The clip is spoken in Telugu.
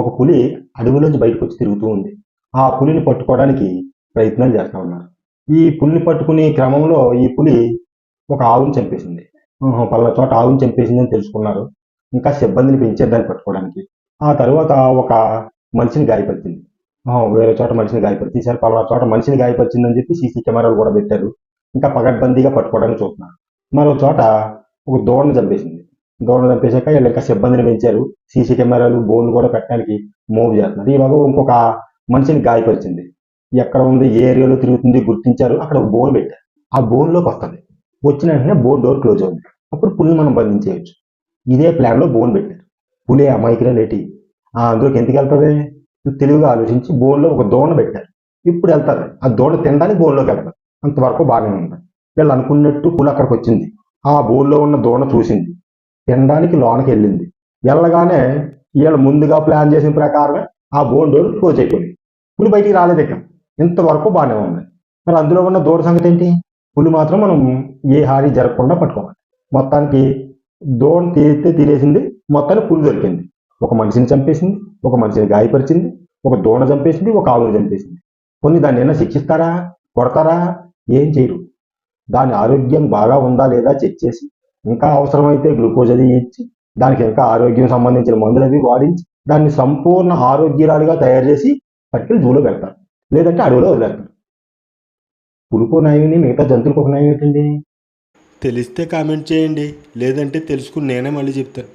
ఒక పులి అడవిలోంచి బయటకు వచ్చి తిరుగుతూ ఉంది. ఆ పులిని పట్టుకోవడానికి ప్రయత్నాలు చేస్తా ఉన్నారు. ఈ పులిని పట్టుకునే క్రమంలో ఈ పులి ఒక ఆవుని చంపేసింది. పలానా చోట ఆవుని చంపేసింది అని తెలుసుకున్నారు. ఇంకా సిబ్బందిని పెంచారు దాన్ని పట్టుకోవడానికి. ఆ తర్వాత ఒక మనిషిని గాయపరిచింది. వేరే చోట మనిషిని గాయపరిచి ఈసారి పలానా చోట మనిషిని గాయపరిచిందని చెప్పి సీసీ కెమెరాలు కూడా పెట్టారు. ఇంకా పగడ్బందీగా పట్టుకోవడానికి చూస్తున్నారు. మరో చోట ఒక దూడని చంపేసింది. దూడని చంపేశాక వీళ్ళు ఇంకా సిబ్బందిని పెంచారు. సీసీ కెమెరాలు బోన్లు కూడా పెట్టడానికి మూవ్ చేస్తున్నారు. ఈలోగా ఇంకొక మనిషిని గాయపరిచింది. ఎక్కడ ఉంది, ఏ ఏరియాలో తిరుగుతుంది గుర్తించారు. అక్కడ ఒక బోన్ పెట్టారు. ఆ బోన్లోకి వస్తుంది. వచ్చిన వెంటనే బోన్ డోర్ క్లోజ్ అవుతుంది. అప్పుడు పులిని మనం బంధించేయచ్చు. ఇదే ప్లాన్లో బోన్ పెట్టారు. పులి అమాయకులే లేటి అందులోకి ఎందుకు వెళ్తుంది? తెలివిగా ఆలోచించి బోన్లో ఒక దోణ పెట్టారు. ఇప్పుడు వెళ్తారు. ఆ దోణ తినడానికి బోన్లోకి వెళ్తారు. అంతవరకు బాగానే ఉంటుంది. వీళ్ళు అనుకున్నట్టు పులి అక్కడికి వచ్చింది. ఆ బోన్లో ఉన్న దోణ చూసింది. తినడానికి లోనకి వెళ్ళింది. వెళ్ళగానే వీళ్ళు ముందుగా ప్లాన్ చేసిన ప్రకారమే ఆ బోన్ డోర్ క్లోజ్ అయిపోయింది. పులి బయటికి రాలేదు. ఇక ఇంతవరకు బాగానే ఉంది. మరి అందులో ఉన్న దూడ సంగతి ఏంటి? పులి మాత్రం మనం ఏ హాని జరగకుండా పట్టుకోవాలి. మొత్తానికి దోణ తీస్తే తినేసింది. మొత్తానికి పులి దొరికింది. ఒక మనిషిని చంపేసింది, ఒక మనిషిని గాయపరిచింది, ఒక దూడ చంపేసింది, ఒక ఆవుని చంపేసింది. కొన్ని దాన్ని ఏమైనా శిక్షిస్తారా? కొడతారా? ఏం చేయరు. దాని ఆరోగ్యం బాగా ఉందా లేదా చెక్ చేసి, ఇంకా అవసరమైతే గ్లూకోజ్ అది ఇచ్చి, దానికి ఇంకా ఆరోగ్యం సంబంధించిన మందులు అవి వాడించి, దాన్ని సంపూర్ణ ఆరోగ్యరాలుగా తయారు చేసి పట్టుకెళ్ళి జూలో పెడతారు. లేదంటే అడవిలో వదిలేస్తారు. పులుకో న్యాయం, మిగతా జంతువులకు ఒక న్యాయం ఏంటండి? తెలిస్తే కామెంట్ చేయండి, లేదంటే తెలుసుకుని నేనే మళ్ళీ చెప్తాను.